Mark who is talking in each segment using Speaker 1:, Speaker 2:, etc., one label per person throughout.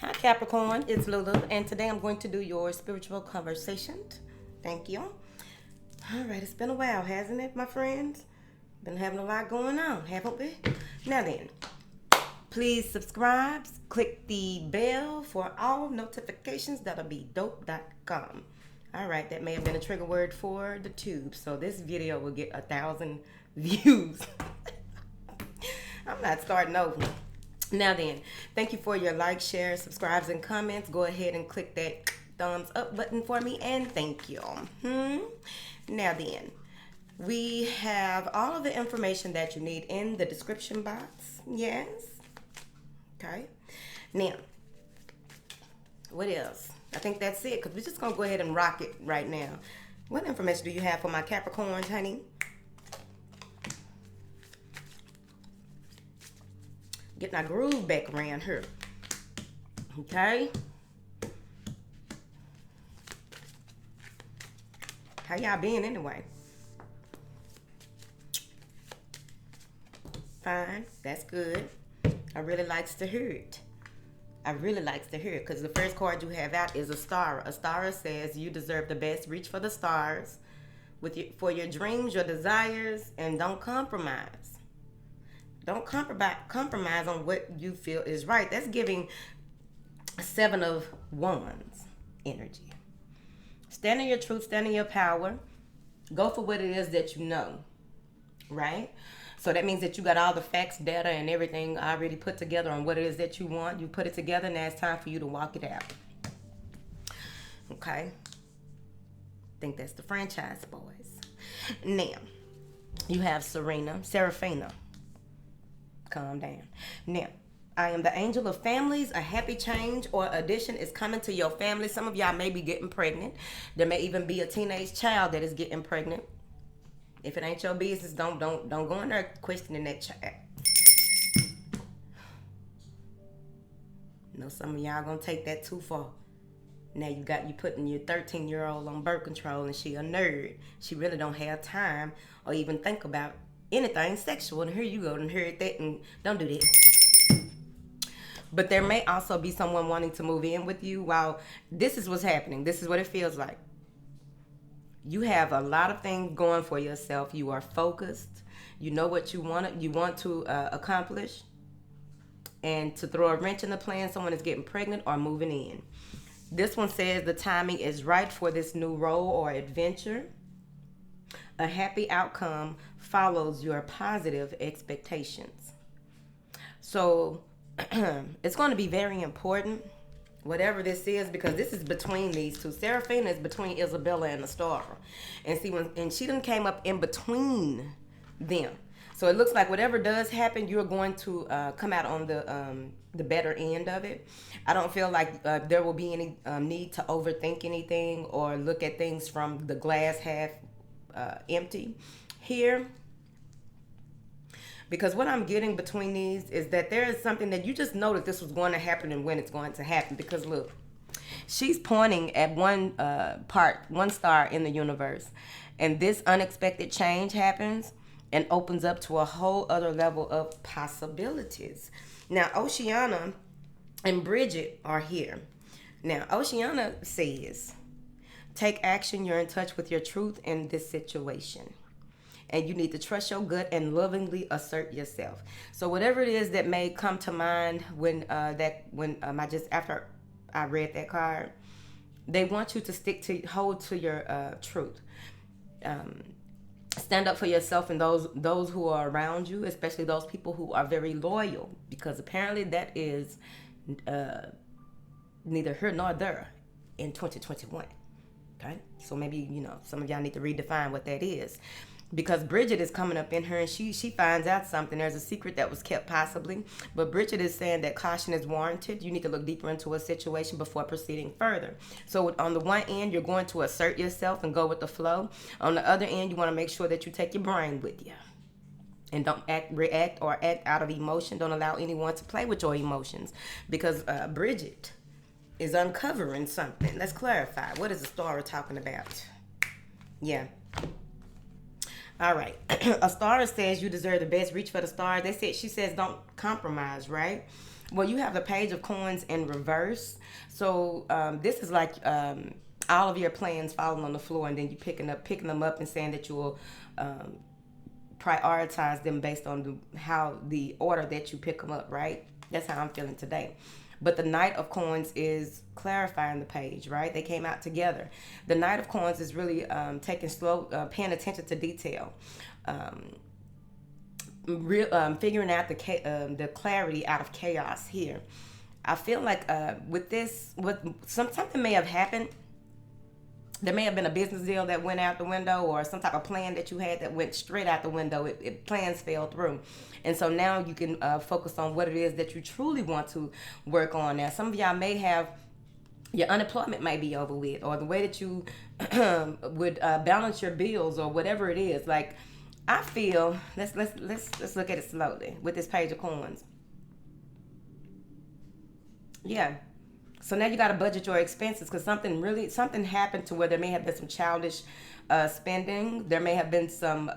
Speaker 1: Hi Capricorn, it's Lulu, and today I'm going to do your spiritual conversation. Thank you. All right, it's been a while, hasn't it, my friends? Been having a lot going on, haven't we? Now then, please subscribe, click the bell for all notifications. That'll be dope.com. All right, that may have been a trigger word for the tube, so this video will get 1,000 views. I'm not starting over. Now then, thank you for your likes, shares, subscribes, and comments. Go ahead and click that thumbs up button for me, and thank you. Now then, we have all of the information that you need in the description box. Yes. Okay. Now, what else? I think that's it, because we're just going to go ahead and rock it right now. What information do you have for my Capricorns, honey? Getting our groove back around here. Okay. How y'all been anyway? Fine. That's good. I really likes to hear it. I really likes to hear it, because the first card you have out is a star. A star says you deserve the best. Reach for the stars for your dreams, your desires, and don't compromise. Don't compromise on what you feel is right. That's giving 7 of Wands energy. Stand in your truth, stand in your power. Go for what it is that you know, right? So that means that you got all the facts, data, and everything already put together on what it is that you want. You put it together, now it's time for you to walk it out. Okay? I think that's the franchise boys. Now, you have Seraphina. Calm down. Now, I am the angel of families. A happy change or addition is coming to your family. Some of y'all may be getting pregnant. There may even be a teenage child that is getting pregnant. If it ain't your business, don't go in there questioning that child. No, some of y'all gonna take that too far. Now you putting your 13-year-old on birth control, and she a nerd. She really don't have time or even think about anything sexual, and here you go and hear that, and don't do that. But there may also be someone wanting to move in with you. While this is what's happening, this is what it feels like. You have a lot of things going for yourself. You are focused. You know what you want to accomplish. And to throw a wrench in the plan, someone is getting pregnant or moving in. This one says the timing is right for this new role or adventure. A happy outcome follows your positive expectations. So it's going to be very important, whatever this is, because this is between these two. Seraphina is between Isabella and the star. And see, and she done came up in between them. So it looks like whatever does happen, you're going to come out on the better end of it. I don't feel like there will be any need to overthink anything or look at things from the glass half empty here, because what I'm getting between these is that there is something that you just know that this was going to happen and when it's going to happen. Because look, she's pointing at one star in the universe, and this unexpected change happens and opens up to a whole other level of possibilities. Now Oceana and Bridget are here. Now Oceana says, take action. You're in touch with your truth in this situation. And you need to trust your gut and lovingly assert yourself. So whatever it is that may come to mind after I read that card, they want you to hold to your truth. Stand up for yourself and those who are around you, especially those people who are very loyal, because apparently that is neither here nor there in 2021. Okay, so maybe some of y'all need to redefine what that is, because Bridget is coming up in her, and she finds out something. There's a secret that was kept possibly, but Bridget is saying that caution is warranted. You need to look deeper into a situation before proceeding further. So on the one end, you're going to assert yourself and go with the flow. On the other end, you want to make sure that you take your brain with you and don't react out of emotion. Don't allow anyone to play with your emotions, because Bridget is uncovering something. Let's clarify. What is the star talking about? Yeah. All right. A star says you deserve the best. Reach for the stars. She says don't compromise, right? Well, you have the Page of Coins in reverse. So this is like all of your plans falling on the floor, and then you picking them up, and saying that you will prioritize them based on how the order that you pick them up. Right? That's how I'm feeling today. But the Knight of Coins is clarifying the page, right? They came out together. The Knight of Coins is really taking slow, paying attention to detail. Figuring out the clarity out of chaos here. I feel like with this, something may have happened. There may have been a business deal that went out the window, or some type of plan that you had that went straight out the window. Plans fell through. And so now you can focus on what it is that you truly want to work on. Now, some of y'all may have, your unemployment might be over with, or the way that you would balance your bills, or whatever it is. Like, I feel, let's look at it slowly with this Page of Coins. Yeah. So now you got to budget your expenses, because something happened to where there may have been some childish spending. There may have been some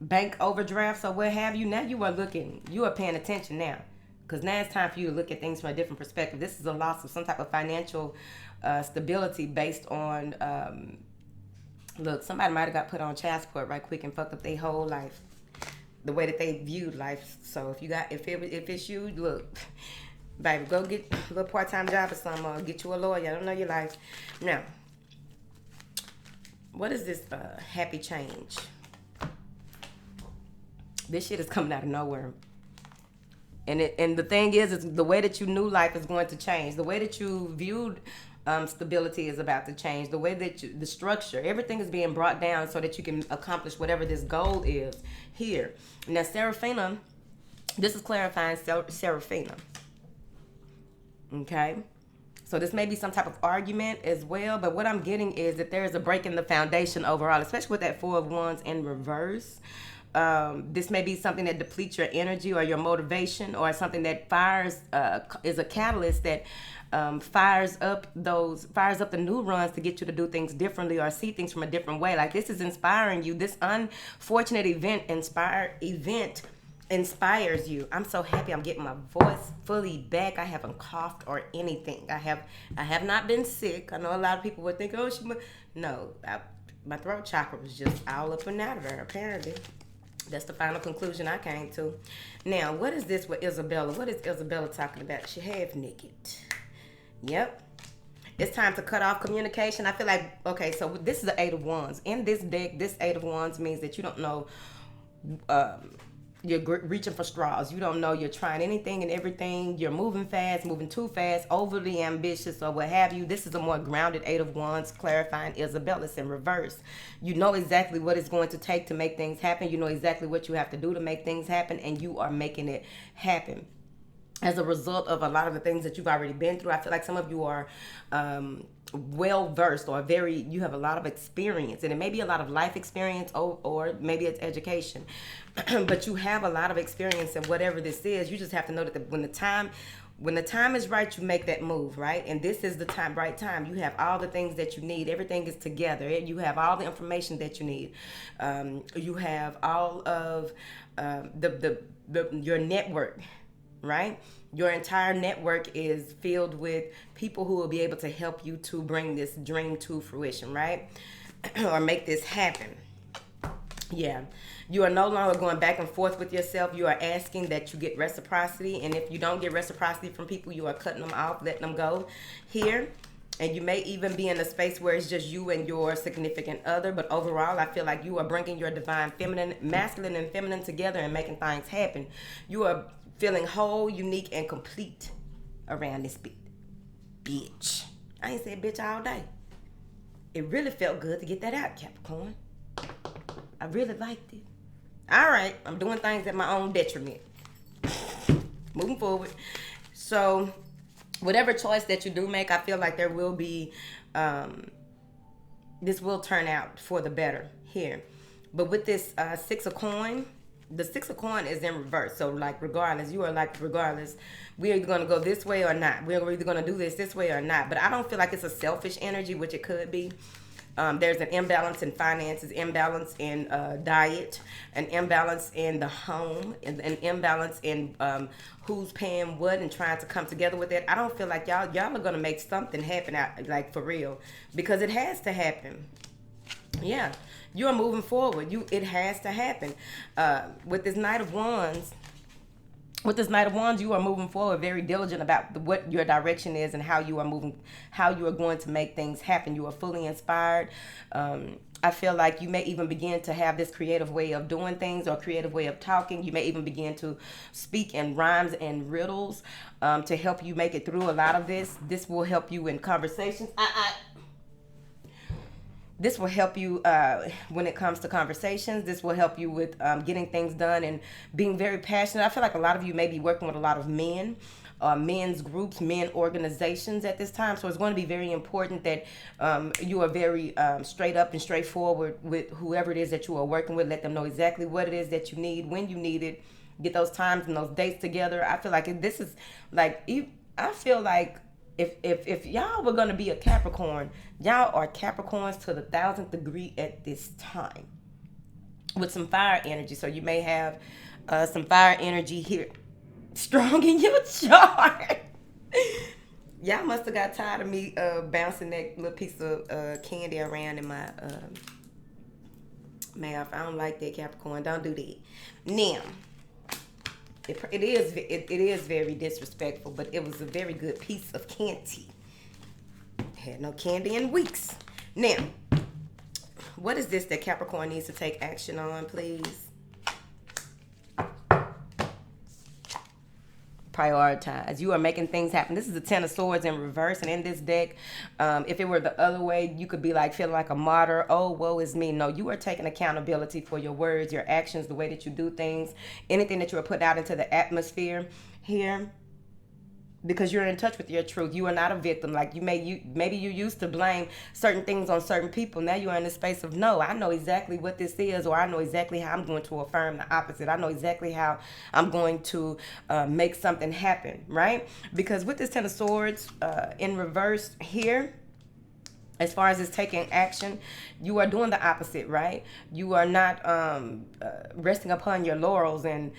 Speaker 1: bank overdrafts or what have you. Now you are paying attention now, because now it's time for you to look at things from a different perspective. This is a loss of some type of financial stability based on, look, somebody might have got put on child support right quick and fucked up their whole life, the way that they viewed life. So if it's you, look, baby, go get a little part-time job or something, get you a lawyer. I don't know your life. Now, what is this happy change? This shit is coming out of nowhere. And the thing is the way that you knew life is going to change. The way that you viewed stability is about to change. The way that the structure, everything is being brought down so that you can accomplish whatever this goal is here. Now, Seraphina, this is clarifying Seraphina. Okay? So this may be some type of argument as well, but what I'm getting is that there is a break in the foundation overall, especially with that Four of Wands in reverse. This may be something that depletes your energy or your motivation, or something that is a catalyst that fires up the new runs to get you to do things differently or see things from a different way. Like, this is inspiring you. This unfortunate event inspires you. I'm so happy I'm getting my voice fully back. I haven't coughed or anything. I have not been sick. I know a lot of people would think, oh, my throat chakra was just all up and out of her, apparently. That's the final conclusion I came to. Now, what is this with Isabella? What is Isabella talking about? She half naked. Yep. It's time to cut off communication. I feel like, okay, so this is the Eight of Wands. In this deck, this Eight of Wands means that you don't know, you're reaching for straws. You don't know, you're trying anything and everything. You're moving fast, moving too fast, overly ambitious, or what have you. This is a more grounded Eight of Wands, clarifying Isabella's in reverse. You know exactly what it's going to take to make things happen. You know exactly what you have to do to make things happen, and you are making it happen. As a result of a lot of the things that you've already been through, I feel like some of you are well-versed, or you have a lot of experience, and it may be a lot of life experience, or maybe it's education. But you have a lot of experience in whatever this is. You just have to know that when the time is right, you make that move, right? And this is the right time. You have all the things that you need. Everything is together. You have all the information that you need. You have all of your network, right? Your entire network is filled with people who will be able to help you to bring this dream to fruition, right? Or make this happen. Yeah. You are no longer going back and forth with yourself. You are asking that you get reciprocity. And if you don't get reciprocity from people, you are cutting them off, letting them go here. And you may even be in a space where it's just you and your significant other. But overall, I feel like you are bringing your divine masculine and feminine together and making things happen. You are feeling whole, unique, and complete around this bitch. I ain't said bitch all day. It really felt good to get that out, Capricorn. I really liked it. All right, I'm doing things at my own detriment. Moving forward. So, whatever choice that you do make, I feel like there will be, this will turn out for the better here. But with this Six of Coin, the Six of Coin is in reverse. So, like, regardless, you are like, regardless, we're either going to go this way or not. We're either going to do this way or not. But I don't feel like it's a selfish energy, which it could be. There's an imbalance in finances, imbalance in diet, an imbalance in the home, and an imbalance in who's paying what and trying to come together with it. I don't feel like y'all are gonna make something happen out, like, for real, because it has to happen. Yeah, you are moving forward. It has to happen. With this Knight of Wands. With this Knight of Wands, you are moving forward, very diligent about what your direction is and how you are moving, how you are going to make things happen. You are fully inspired. I feel like you may even begin to have this creative way of doing things or creative way of talking. You may even begin to speak in rhymes and riddles to help you make it through a lot of this. This will help you in conversations. This will help you when it comes to conversations. This will help you with getting things done and being very passionate. I feel like a lot of you may be working with a lot of men, men's groups, men organizations at this time. So it's going to be very important that you are very straight up and straightforward with whoever it is that you are working with. Let them know exactly what it is that you need, when you need it. Get those times and those dates together. I feel like this is like, I feel like if y'all were gonna be a Capricorn, y'all are Capricorns to the 1000th degree at this time, with some fire energy. So you may have some fire energy here, strong in your chart. Y'all must have got tired of me bouncing that little piece of candy around in my mouth. I don't like that, Capricorn. Don't do that. Now. It is very disrespectful, but it was a very good piece of candy. Had no candy in weeks. Now, what is this that Capricorn needs to take action on, please? Prioritize. You are making things happen. This is the Ten of Swords in reverse, and in this deck, if it were the other way, you could be like feeling like a martyr. Oh, woe is me. No, you are taking accountability for your words, your actions, the way that you do things, anything that you are putting out into the atmosphere here. Because you're in touch with your truth. You are not a victim. Like maybe you used to blame certain things on certain people. Now you are in the space of, no, I know exactly what this is, or I know exactly how I'm going to affirm the opposite. I know exactly how I'm going to make something happen, right? Because with this Ten of Swords in reverse here, as far as it's taking action, you are doing the opposite, right? You are not resting upon your laurels and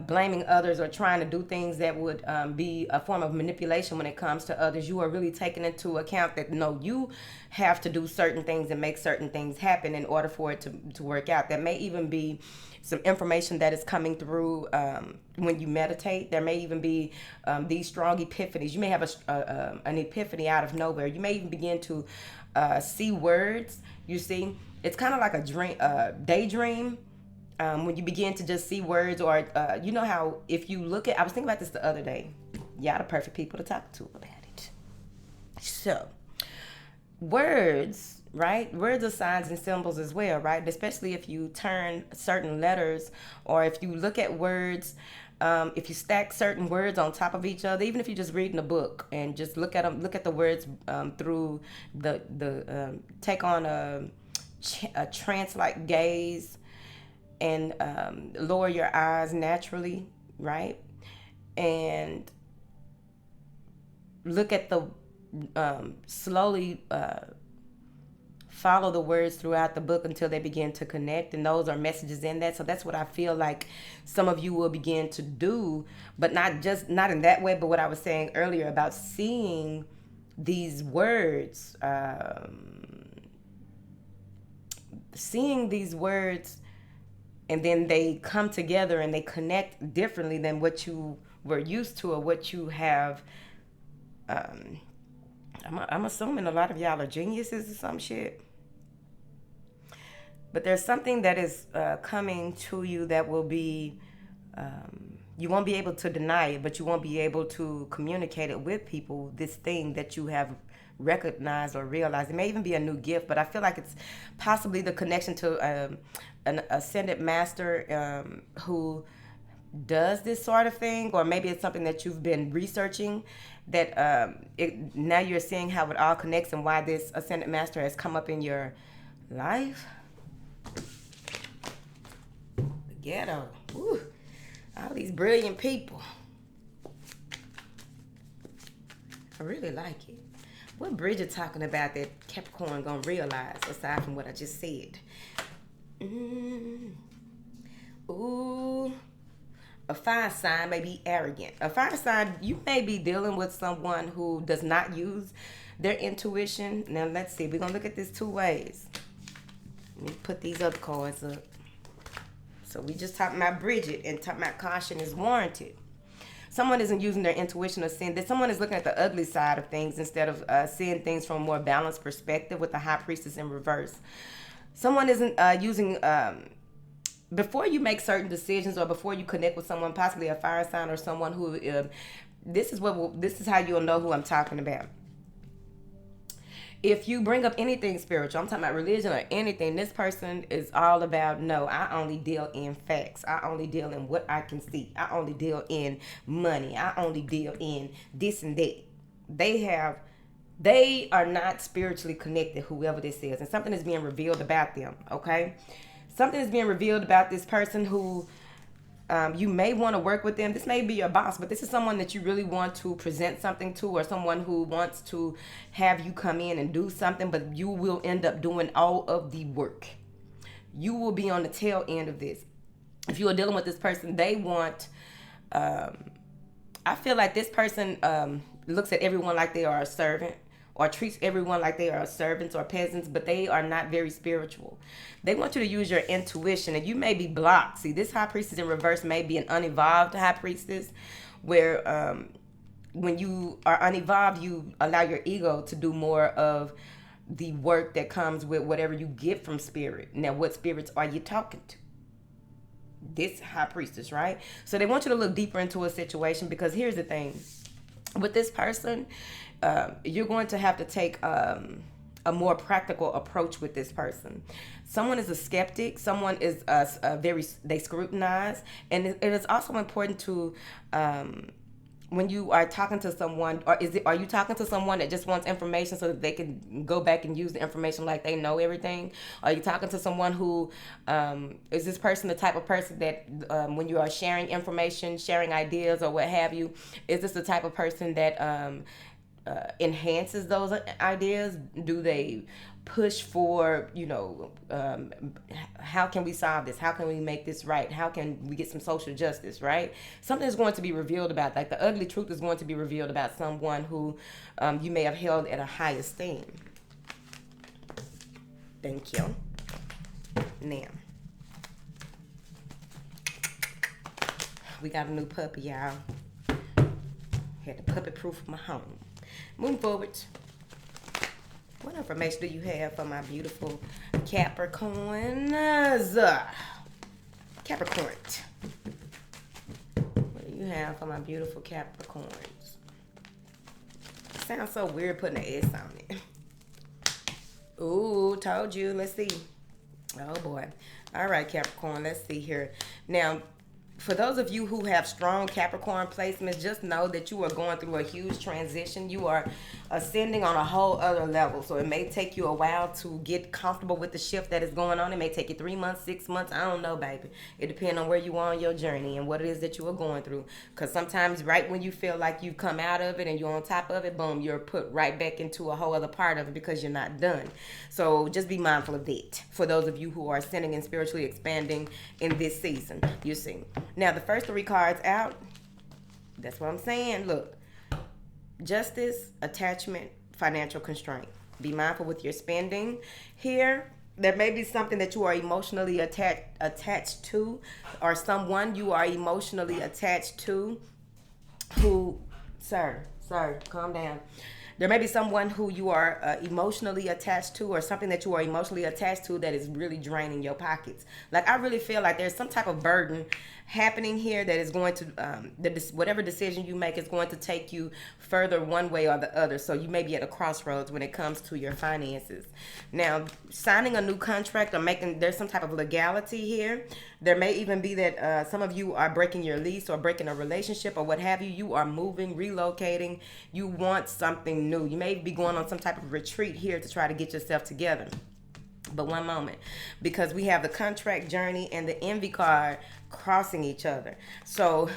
Speaker 1: blaming others or trying to do things that would be a form of manipulation when it comes to others. You are really taking into account that, no, you have to do certain things and make certain things happen in order for it to work out. That may even be some information that is coming through when you meditate. There may even be these strong epiphanies. You may have an epiphany out of nowhere. You may even begin to see words. You see, it's kind of like a dream, daydream. When you begin to just see words, or you know how if you look at, I was thinking about this the other day. Y'all the perfect people to talk to about it. So, words, right? Words are signs and symbols as well, right? Especially if you turn certain letters, or if you look at words, if you stack certain words on top of each other, even if you're just reading a book and just look at them, look at the words through the take on a trance-like gaze, and lower your eyes naturally, right? And look at the slowly follow the words throughout the book until they begin to connect, and those are messages in that. So that's what I feel like some of you will begin to do, but not in that way, but what I was saying earlier about seeing these words, and then they come together and they connect differently than what you were used to or what you have. I'm assuming a lot of y'all are geniuses or some shit. But there's something that is coming to you that will be, you won't be able to deny it, but you won't be able to communicate it with people, this thing that you have recognized or realized. It may even be a new gift, but I feel like it's possibly the connection to an ascended master who does this sort of thing, or maybe it's something that you've been researching, that now you're seeing how it all connects and why this ascended master has come up in your life. The ghetto. Woo. All these brilliant people. I really like it. What Bridget talking about that Capricorn gonna realize aside from what I just said? Ooh. A fire sign may be arrogant. A fire sign, you may be dealing with someone who does not use their intuition. Now let's see. We're gonna look at this two ways. Let me put these other cards up. So we just talking about Bridget and talking about caution is warranted. Someone isn't using their intuition or seeing that someone is looking at the ugly side of things instead of seeing things from a more balanced perspective with the High Priestess in reverse. Someone isn't using before you make certain decisions or before you connect with someone, possibly a fire sign or someone who this is how you'll know who I'm talking about. If you bring up anything spiritual, I'm talking about religion or anything, this person is all about, no, I only deal in facts. I only deal in what I can see. I only deal in money. I only deal in this and that. They are not spiritually connected, whoever this is. And something is being revealed about them, okay? Something is being revealed about this person who you may want to work with them. This may be your boss, but this is someone that you really want to present something to, or someone who wants to have you come in and do something, but you will end up doing all of the work. You will be on the tail end of this. If you are dealing with this person, they want, I feel like this person looks at everyone like they are a servant, or treats everyone like they are servants or peasants, but they are not very spiritual. They want you to use your intuition, and you may be blocked. See, this High Priestess in reverse may be an unevolved High Priestess, where when you are unevolved, you allow your ego to do more of the work that comes with whatever you get from spirit. Now, what spirits are you talking to? This High Priestess, right? So they want you to look deeper into a situation, because here's the thing. With this person, you're going to have to take a more practical approach with this person. Someone is a skeptic. Someone is they scrutinize, and it is also important to when you are talking to someone, or are you talking to someone that just wants information so that they can go back and use the information like they know everything? Are you talking to someone who is this person the type of person that when you are sharing information, sharing ideas or what have you, is this the type of person that enhances those ideas? Do they push for, how can we solve this? How can we make this right? How can we get some social justice, right? Something is going to be revealed about, like the ugly truth is going to be revealed about someone who you may have held at a high esteem. Thank you. Now, we got a new puppy, y'all. Had to puppy proof my home. Moving forward. What information do you have for my beautiful Capricorns? Capricorn. What do you have for my beautiful Capricorns? It sounds so weird putting an S on it. Ooh, told you. Let's see. Oh, boy. All right, Capricorn. Let's see here. Now, for those of you who have strong Capricorn placements, just know that you are going through a huge transition. You are ascending on a whole other level. So it may take you a while to get comfortable with the shift that is going on. It may take you 3 months, 6 months. I don't know, baby. It depends on where you are on your journey and what it is that you are going through. Because sometimes right when you feel like you've come out of it and you're on top of it, boom, you're put right back into a whole other part of it because you're not done. So just be mindful of that for those of you who are ascending and spiritually expanding in this season. You see. Now, the first 3 cards out, that's what I'm saying. Look, justice, attachment, financial constraint. Be mindful with your spending. Here, there may be something that you are emotionally attached to, or someone you are emotionally attached to who, sir, calm down. There may be someone who you are emotionally attached to, or something that you are emotionally attached to that is really draining your pockets. Like, I really feel like there's some type of burden happening here that is going to, whatever decision you make is going to take you further one way or the other. So you may be at a crossroads when it comes to your finances. Now, signing a new contract or there's some type of legality here. There may even be that some of you are breaking your lease or breaking a relationship or what have you. You are moving, relocating. You want something new. You may be going on some type of retreat here to try to get yourself together. But one moment, because we have the contract journey and the envy card crossing each other. So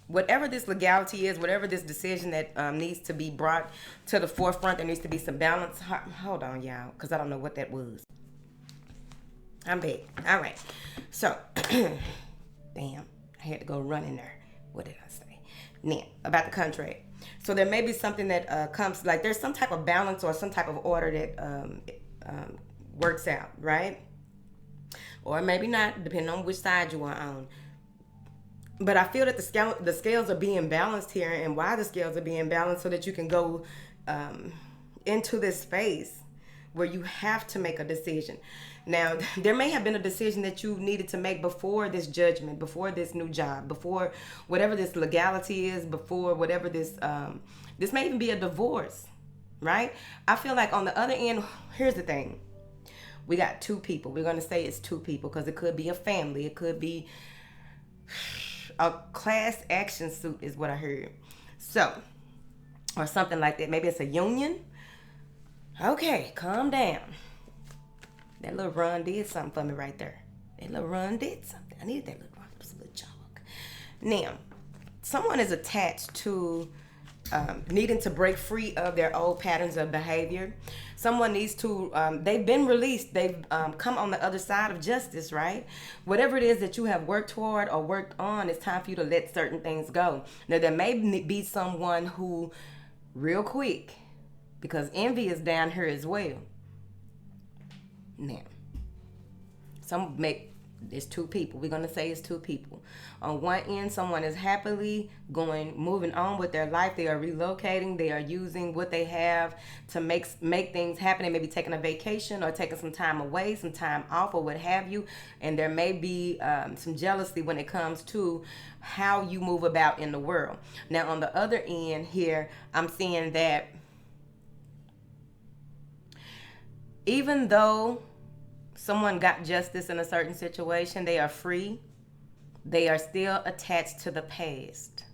Speaker 1: whatever this legality is, whatever this decision that needs to be brought to the forefront, there needs to be some balance. Hold on, y'all, because I don't know what that was. I'm back. All right. So, damn, I had to go running there. What did I say? Now, about the contract. So there may be something that comes, like there's some type of balance or some type of order that works out, right? Or maybe not, depending on which side you are on. But I feel that the scales are being balanced here, and why the scales are being balanced, so that you can go into this space where you have to make a decision. Now, there may have been a decision that you needed to make before this judgment, before this new job, before whatever this legality is, before whatever this may even be a divorce, right? I feel like on the other end, here's the thing. We got two people. We're going to say it's two people because it could be a family. It could be a class action suit is what I heard. So, or something like that. Maybe it's a union. Okay, calm down. That little run did something for me right there. That little run did something. I needed that little run. It was a little jog. Now, someone is attached to needing to break free of their old patterns of behavior. Someone needs to, they've been released. They've come on the other side of justice, right? Whatever it is that you have worked toward or worked on, it's time for you to let certain things go. Now, there may be someone who, real quick, because envy is down here as well. Now, it's two people. We're going to say it's two people. On one end, someone is happily moving on with their life. They are relocating. They are using what they have to make things happen. They may be taking a vacation or taking some time away, some time off, or what have you. And there may be some jealousy when it comes to how you move about in the world. Now, on the other end here, I'm seeing that even though someone got justice in a certain situation, they are free. They are still attached to the past.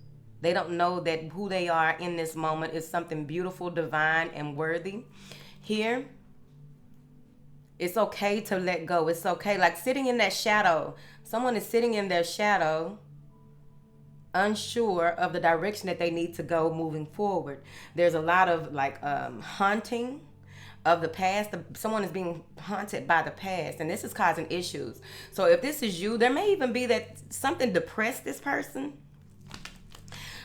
Speaker 1: They don't know that who they are in this moment is something beautiful, divine, and worthy. Here, it's okay to let go. It's okay. Like sitting in that shadow. Someone is sitting in their shadow, unsure of the direction that they need to go moving forward. There's a lot of haunting of the past. Someone is being haunted by the past, and this is causing issues. So if this is you, there may even be that something depressed this person.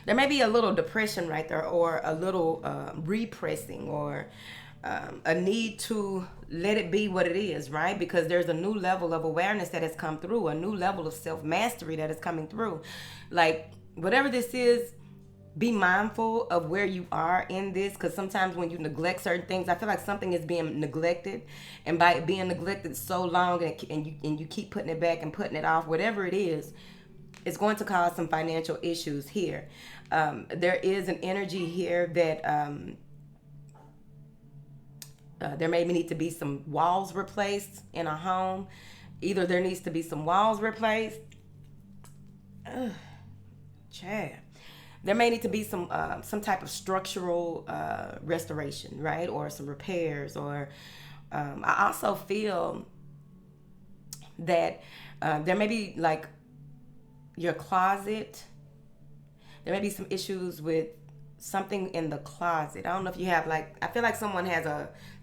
Speaker 1: There may be a little depression right there, or a little repressing, or a need to let it be what it is, right? Because there's a new level of awareness that has come through, a new level of self-mastery that is coming through. Like, whatever this is, be mindful of where you are in this, because sometimes when you neglect certain things, I feel like something is being neglected, and by it being neglected so long, and you keep putting it back and putting it off, whatever it is, it's going to cause some financial issues here. There is an energy here that there may need to be some walls replaced in a home. Either there needs to be some walls replaced. Chad. There may need to be some type of structural restoration, right? Or some repairs. Or I also feel that there may be like your closet. There may be some issues with something in the closet. I don't know if you have I feel like someone has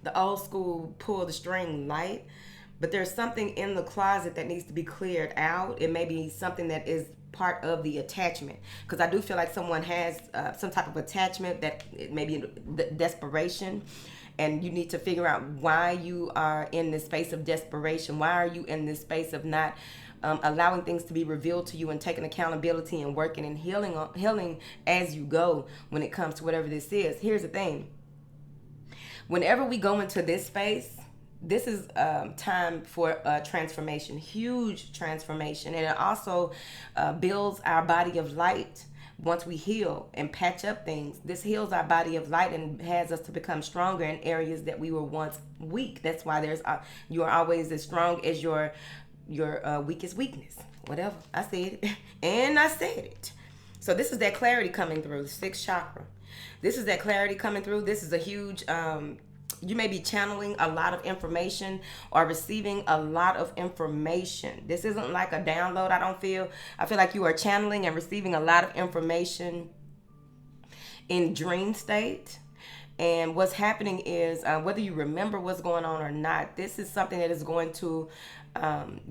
Speaker 1: the old school pull the string light, but there's something in the closet that needs to be cleared out. It may be something that is part of the attachment, because I do feel like someone has some type of attachment that it may be desperation, and you need to figure out why you are in this space of desperation. Why are you in this space of not allowing things to be revealed to you, and taking accountability and working and healing as you go when it comes to whatever this is. Here's the thing. Whenever we go into this space, this is time for transformation, huge transformation. And it also builds our body of light. Once we heal and patch up things, this heals our body of light and has us to become stronger in areas that we were once weak. That's why you are always as strong as your weakest weakness. Whatever. I said it. And I said it. So this is that clarity coming through, the sixth chakra. This is that clarity coming through. This is a huge you may be channeling a lot of information or receiving a lot of information. This isn't like a download, I feel like you are channeling and receiving a lot of information in dream state. And what's happening is, whether you remember what's going on or not, this is something that is going to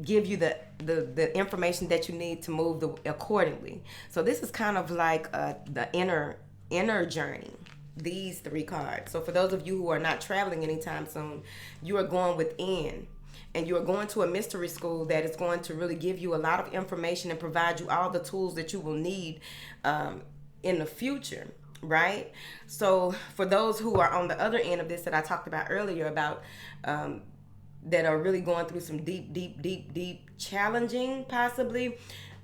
Speaker 1: give you the information that you need to move accordingly. So this is kind of like the inner journey. These 3 cards. So for those of you who are not traveling anytime soon, you are going within. And you are going to a mystery school that is going to really give you a lot of information and provide you all the tools that you will need in the future. Right? So for those who are on the other end of this that I talked about earlier about that are really going through some deep challenging, possibly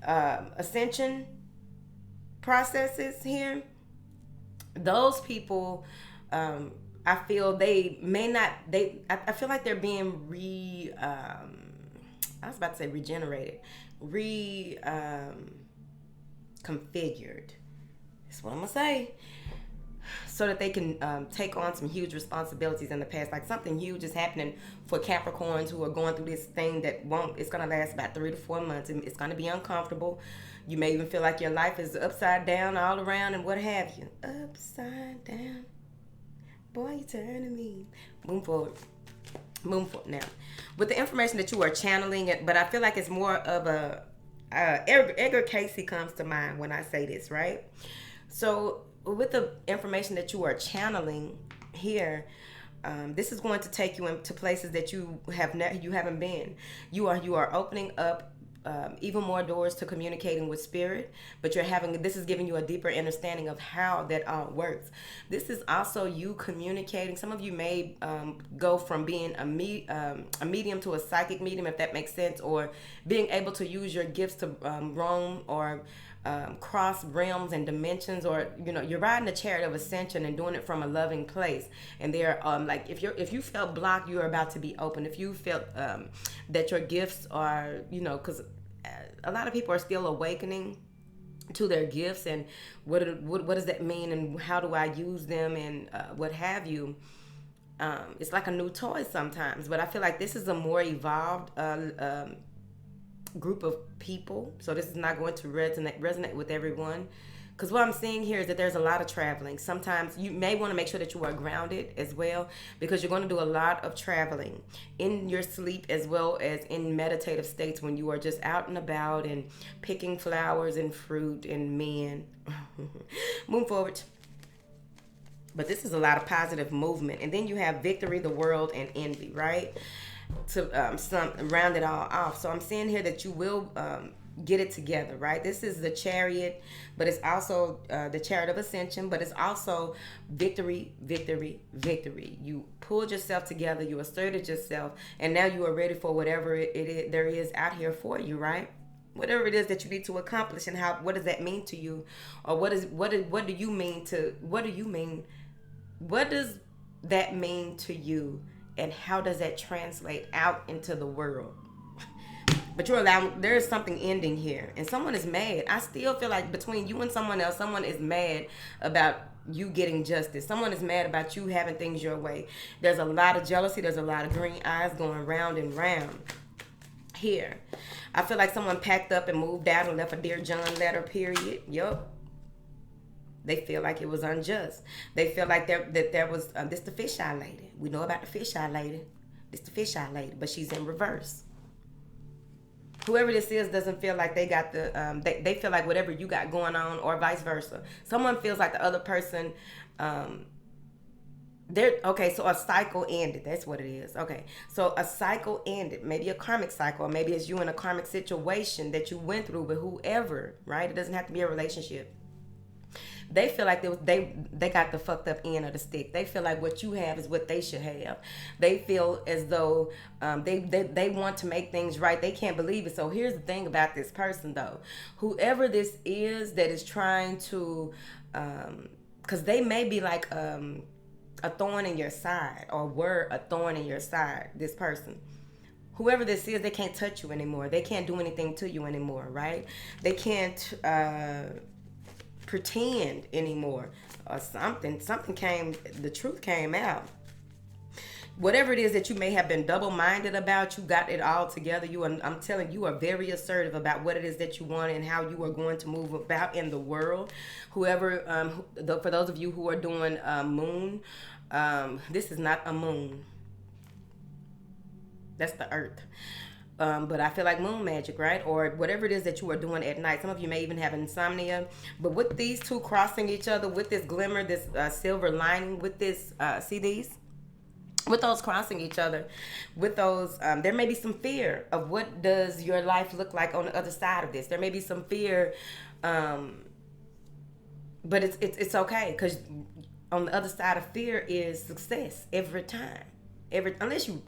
Speaker 1: ascension processes here, those people, I feel they may not, I feel like they're being I was about to say regenerated, configured. That's what I'm gonna say. So that they can take on some huge responsibilities in the past. Like something huge is happening for Capricorns who are going through this thing that it's gonna last about 3 to 4 months, and it's gonna be uncomfortable. You may even feel like your life is upside down all around and what have you. Upside down, boy, you turning me. Move forward. Now, with the information that you are channeling, but I feel like it's more of a Edgar Casey comes to mind when I say this, right? So with the information that you are channeling here, this is going to take you into places that you haven't been. You are opening up even more doors to communicating with spirit, but this is giving you a deeper understanding of how that all works. This is also you communicating. Some of you may go from being a medium to a psychic medium, if that makes sense, or being able to use your gifts to roam or cross realms and dimensions, or you're riding the chariot of ascension and doing it from a loving place. And they're like if you felt blocked, you're about to be open. If you felt that your gifts are, because a lot of people are still awakening to their gifts and what does that mean and how do I use them and what have you. It's like a new toy sometimes, but I feel like this is a more evolved group of people, so this is not going to resonate with everyone, because what I'm seeing here is that there's a lot of traveling. Sometimes you may want to make sure that you are grounded as well, because you're going to do a lot of traveling in your sleep as well as in meditative states when you are just out and about and picking flowers and fruit and men. Move forward. But this is a lot of positive movement. And then you have victory, the world, and envy, right? To round it all off. So I'm seeing here that you will get it together, right? This is the chariot, but it's also the chariot of ascension, but it's also victory. You pulled yourself together, you asserted yourself, and now you are ready for whatever there is out here for you, right? Whatever it is that you need to accomplish, and what does that mean to you, or what does that mean to you, and how does that translate out into the world? But there is something ending here, and someone is mad. I still feel like between you and someone else, someone is mad about you getting justice. Someone is mad about you having things your way. There's a lot of jealousy. There's a lot of green eyes going round and round here. I feel like someone packed up and moved out and left a Dear John letter, period. Yup. They feel like it was unjust. They feel like there was this the fisheye lady. We know about the fisheye lady. This the fisheye lady, but she's in reverse. Whoever this is doesn't feel like they got they feel like whatever you got going on, or vice versa. Someone feels like the other person, so a cycle ended. That's what it is. Okay, so a cycle ended. Maybe a karmic cycle, or maybe it's you in a karmic situation that you went through with whoever, right? It doesn't have to be a relationship. They feel like they got the fucked up end of the stick. They feel like what you have is what they should have. They feel as though they want to make things right. They can't believe it. So here's the thing about this person, though. Whoever this is that is trying to, because they may be like a thorn in your side, or were a thorn in your side, this person. Whoever this is, they can't touch you anymore. They can't do anything to you anymore, right? They can't pretend anymore, or something came, the truth came out. whatever it is that you may have been double-minded about, you got it all together. I'm telling you, are very assertive about what it is that you want and how you are going to move about in the world. Whoever, for those of you who are doing moon, this is not a moon. That's the earth. But I feel like moon magic, right? Or whatever it is that you are doing at night. Some of you may even have insomnia. But with these two crossing each other, with this glimmer, this silver lining, with this, see these? With those crossing each other, with those, there may be some fear of what does your life look like on the other side of this. There may be some fear, but it's okay, because on the other side of fear is success every time. Unless you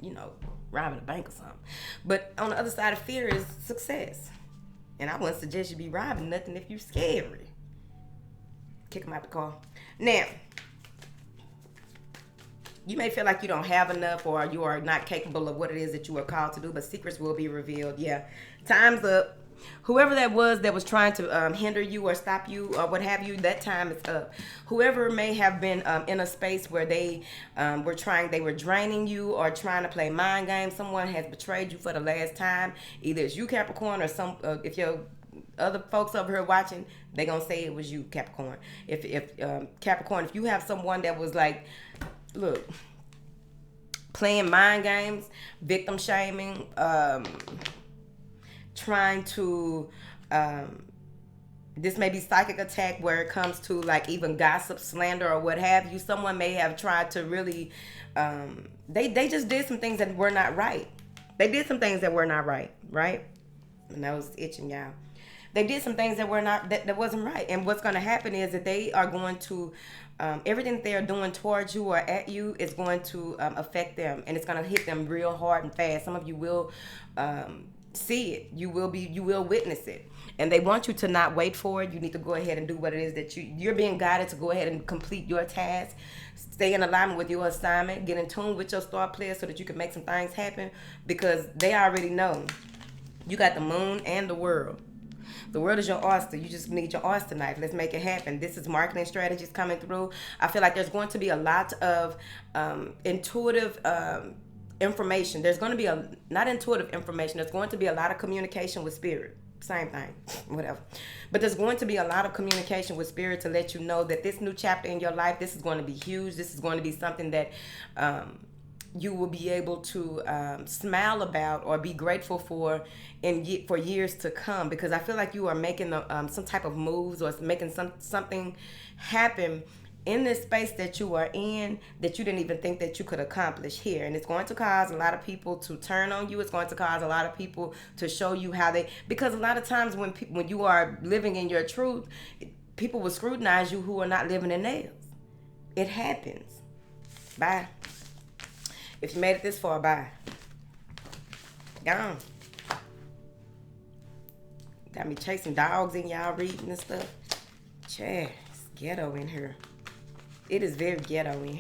Speaker 1: robbing a bank or something. But on the other side of fear is success. And I wouldn't suggest you be robbing nothing if you're scary. Kick them out the car. Now, you may feel like you don't have enough, or you are not capable of what it is that you are called to do, but secrets will be revealed. Yeah. Time's up. Whoever that was trying to hinder you or stop you or what have you, that time is up. Whoever may have been in a space where they were draining you or trying to play mind games, someone has betrayed you for the last time. Either it's you, Capricorn, or if your other folks over here watching, they gonna say it was you, Capricorn. If Capricorn, if you have someone that was like, look, playing mind games, victim shaming, trying to this may be psychic attack where it comes to like even gossip, slander, or what have you. Someone may have tried to really they just did some things that were not right. They did some things that were not right, right? And I was itching, y'all. They did some things that were not that wasn't right. And what's going to happen is that they are going to everything that they are doing towards you or at you is going to affect them, and it's going to hit them real hard and fast. Some of you will see it. You will witness it. And they want you to not wait for it. You need to go ahead and do what it is that you're being guided to go ahead and complete your task. Stay in alignment with your assignment. Get in tune with your star players so that you can make some things happen, because they already know. You got the moon and the world. The world is your oyster. You just need your oyster knife. Let's make it happen. This is marketing strategies coming through. I feel like there's going to be a lot of intuitive information. There's going to be not intuitive information. There's going to be a lot of communication with spirit. Same thing, whatever. But there's going to be a lot of communication with spirit to let you know that this new chapter in your life, this is going to be huge. This is going to be something that you will be able to smile about or be grateful for for years to come, because I feel like you are making some type of moves or making something happen in this space that you are in that you didn't even think that you could accomplish here. And it's going to cause a lot of people to turn on you. It's going to cause a lot of people to show you how because a lot of times when you are living in your truth, people will scrutinize you who are not living in theirs. It happens. Bye. If you made it this far, bye. Gone. Got me chasing dogs in y'all reading and stuff. Chad, it's ghetto in here. It is very ghetto in here.